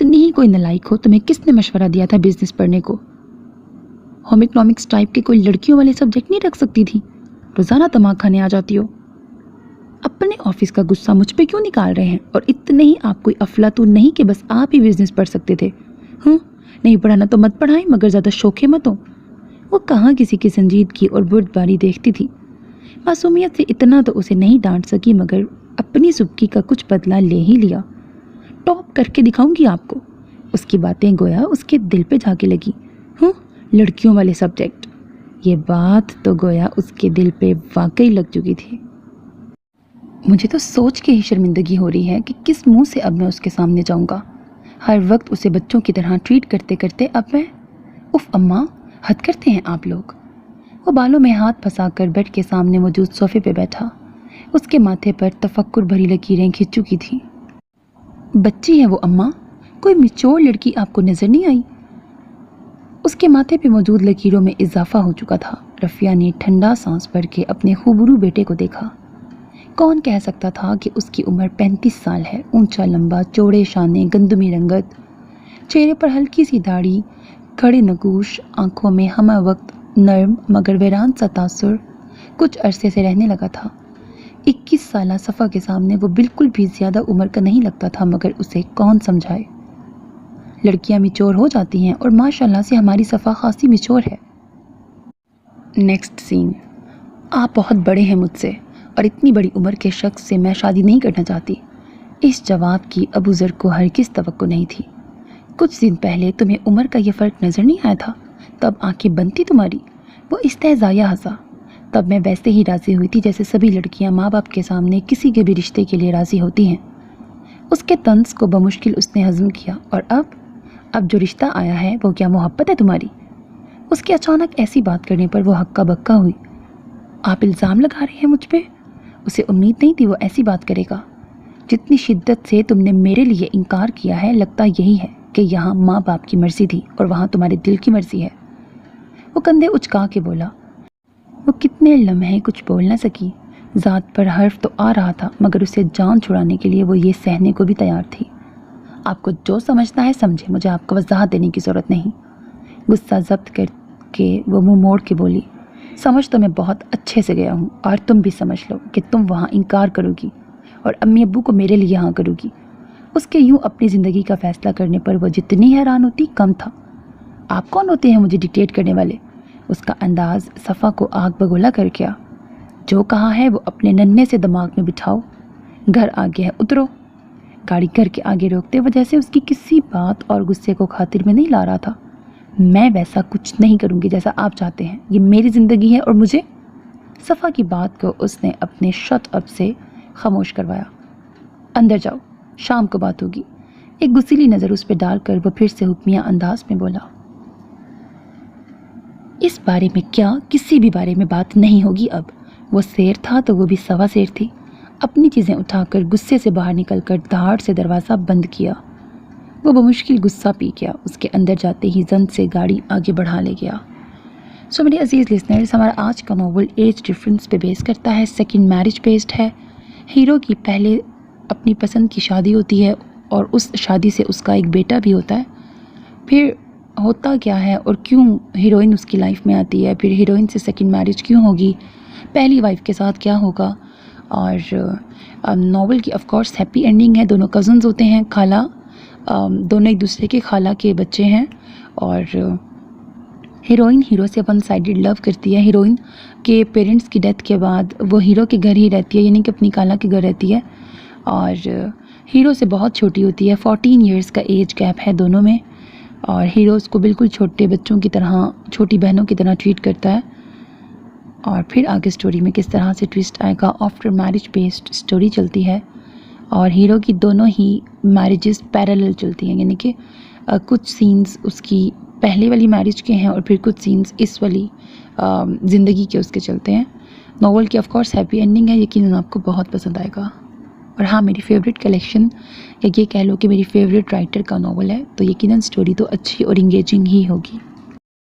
कितनी ही कोई नालायक हो, तुम्हें किसने मशवरा दिया था बिजनेस पढ़ने को? होम इकोनॉमिक्स टाइप के कोई लड़कियों वाले सब्जेक्ट नहीं रख सकती थी? रोज़ाना दिमाग खाने आ जाती हो। अपने ऑफिस का गुस्सा मुझ पे क्यों निकाल रहे हैं? और इतने ही आप कोई अफलातून नहीं कि बस आप ही बिजनेस पढ़ सकते थे। नहीं पढ़ाना तो मत पढ़ाएं, मगर ज़्यादा शौके मत हो। वो कहाँ किसी की संजीदगी और बुर्दबारी देखती थी। मासूमियत से इतना तो उसे नहीं डांट सकी, मगर अपनी सुबकी का कुछ बदला ले ही लिया। टॉप करके दिखाऊंगी आपको। उसकी बातें गोया उसके दिल पे जाके लगी। लड़कियों वाले सब्जेक्ट, ये बात तो गोया उसके दिल पे वाकई लग चुकी थी। मुझे तो सोच के ही शर्मिंदगी हो रही है कि किस मुंह से अब मैं उसके सामने जाऊंगा। हर वक्त उसे बच्चों की तरह ट्रीट करते करते अब मैं, उफ अम्मा, हद करते हैं आप लोग। वो बालों में हाथ फंसाकर बेड के सामने मौजूद सोफे पे बैठा। उसके माथे पर तफक्कुर भरी लकीरें खिंच चुकी थी। बच्ची है वो अम्मा, कोई मिच्योर लड़की आपको नजर नहीं आई? उसके माथे पे मौजूद लकीरों में इजाफा हो चुका था। रफिया ने ठंडा सांस भर के अपने खूबरू बेटे को देखा। कौन कह सकता था कि उसकी उम्र 35 साल है। ऊंचा लंबा, चौड़े शाने, गंदमी रंगत, चेहरे पर हल्की सी दाढ़ी, खड़े नगूश, आंखों में हमा वक्त नर्म मगर वीरान सा तासुर कुछ अरसे से रहने लगा था। 21 साला सफ़ा के सामने वो बिल्कुल भी ज़्यादा उम्र का नहीं लगता था, मगर उसे कौन समझाए। लड़कियां मिच्योर हो जाती हैं और माशाल्लाह से हमारी सफ़ा खासी मिच्योर है। Next scene. आप बहुत बड़े हैं मुझसे और इतनी बड़ी उम्र के शख्स से मैं शादी नहीं करना चाहती। इस जवाब की अबू ज़र को हरगिज़ तवक्को नहीं थी। कुछ दिन पहले तुम्हें उम्र का ये फ़र्क नज़र नहीं आया था? तब आंखें बंद थी तुम्हारी। वो इस्तेज़ाया हंसा। तब मैं वैसे ही राज़ी हुई थी जैसे सभी लड़कियां माँ बाप के सामने किसी के भी रिश्ते के लिए राज़ी होती हैं। उसके तंज को बमुश्किल उसने हज़म किया। और अब जो रिश्ता आया है वो क्या मोहब्बत है तुम्हारी? उसके अचानक ऐसी बात करने पर वो हक्का बक्का हुई। आप इल्ज़ाम लगा रहे हैं मुझ पे? उसे उम्मीद नहीं थी वो ऐसी बात करेगा। जितनी शिद्दत से तुमने मेरे लिए इनकार किया है, लगता यही है कि यहाँ माँ बाप की मर्ज़ी थी और वहाँ तुम्हारे दिल की मर्ज़ी है। वो कंधे उचका के बोला। वो कितने लम्हे कुछ बोल न सकी। ज़ात पर हर्फ तो आ रहा था, मगर उसे जान छुड़ाने के लिए वो ये सहने को भी तैयार थी। आपको जो समझना है समझे, मुझे आपको वजाहत देने की ज़रूरत नहीं। गुस्सा जब्त करके वो मुँह मोड़ के बोली। समझ तो मैं बहुत अच्छे से गया हूँ, और तुम भी समझ लो कि तुम वहाँ इनकार करोगी और अम्मी अब्बू को मेरे लिए हाँ करोगी। उसके यूँ अपनी ज़िंदगी का फ़ैसला करने पर वो जितनी हैरान होती कम था। आप कौन होते हैं मुझे डिक्टेट करने वाले? उसका अंदाज़ सफ़ा को आग बगोला कर गया। जो कहा है वो अपने नन्हे से दिमाग में बिठाओ। घर आगे है, उतरो। गाड़ी घर के आगे रोकते वजह से उसकी किसी बात और गुस्से को खातिर में नहीं ला रहा था। मैं वैसा कुछ नहीं करूँगी जैसा आप चाहते हैं। ये मेरी ज़िंदगी है और मुझे। सफ़ा की बात को उसने अपने शट अप से खामोश करवाया। अंदर जाओ, शाम को बात होगी। एक गुस्सीली नज़र उस पर डालकर वो फिर से हुक्मिया अंदाज में बोला। इस बारे में क्या, किसी भी बारे में बात नहीं होगी अब। वो शेर था तो वो भी सवा शेर थी। अपनी चीज़ें उठाकर गुस्से से बाहर निकलकर धाड़ से दरवाज़ा बंद किया। वो बमुश्किल गुस्सा पी गया। उसके अंदर जाते ही जन से गाड़ी आगे बढ़ा ले गया। सो मेरे अजीज़ लिसनर्स, हमारा आज का नॉवल एज डिफरेंस पे बेस करता है। सेकंड मैरिज बेस्ड है। हीरो की पहले अपनी पसंद की शादी होती है और उस शादी से उसका एक बेटा भी होता है। फिर होता क्या है और क्यों हीरोइन उसकी लाइफ में आती है, फिर हीरोइन से सेकंड मैरिज क्यों होगी, पहली वाइफ के साथ क्या होगा। और नॉवल की ऑफ कोर्स हैप्पी एंडिंग है। दोनों कज़न्स होते हैं, खाला, दोनों एक दूसरे के खाला के बच्चे हैं। और हीरोइन हीरो से वन साइडेड लव करती है। हीरोइन के पेरेंट्स की डेथ के बाद वो हीरो के घर ही रहती है, यानी कि अपनी खाला के घर रहती है। और हीरो से बहुत छोटी होती है। 14 इयर्स का एज गैप है दोनों में। और हीरो उसको बिल्कुल छोटे बच्चों की तरह, छोटी बहनों की तरह ट्रीट करता है। और फिर आगे स्टोरी में किस तरह से ट्विस्ट आएगा। आफ्टर मैरिज बेस्ड स्टोरी चलती है और हीरो की दोनों ही मैरिजेस पैरेलल चलती हैं, यानी कि कुछ सीन्स उसकी पहले वाली मैरिज के हैं और फिर कुछ सीन्स इस वाली ज़िंदगी के उसके चलते हैं। नॉवल की ऑफ कोर्स हैप्पी एंडिंग है। यकीनन आपको बहुत पसंद आएगा। और हाँ, मेरी फेवरेट कलेक्शन या ये कह लो कि मेरी फेवरेट राइटर का नॉवल है, तो यकीनन स्टोरी तो अच्छी और इंगेजिंग ही होगी।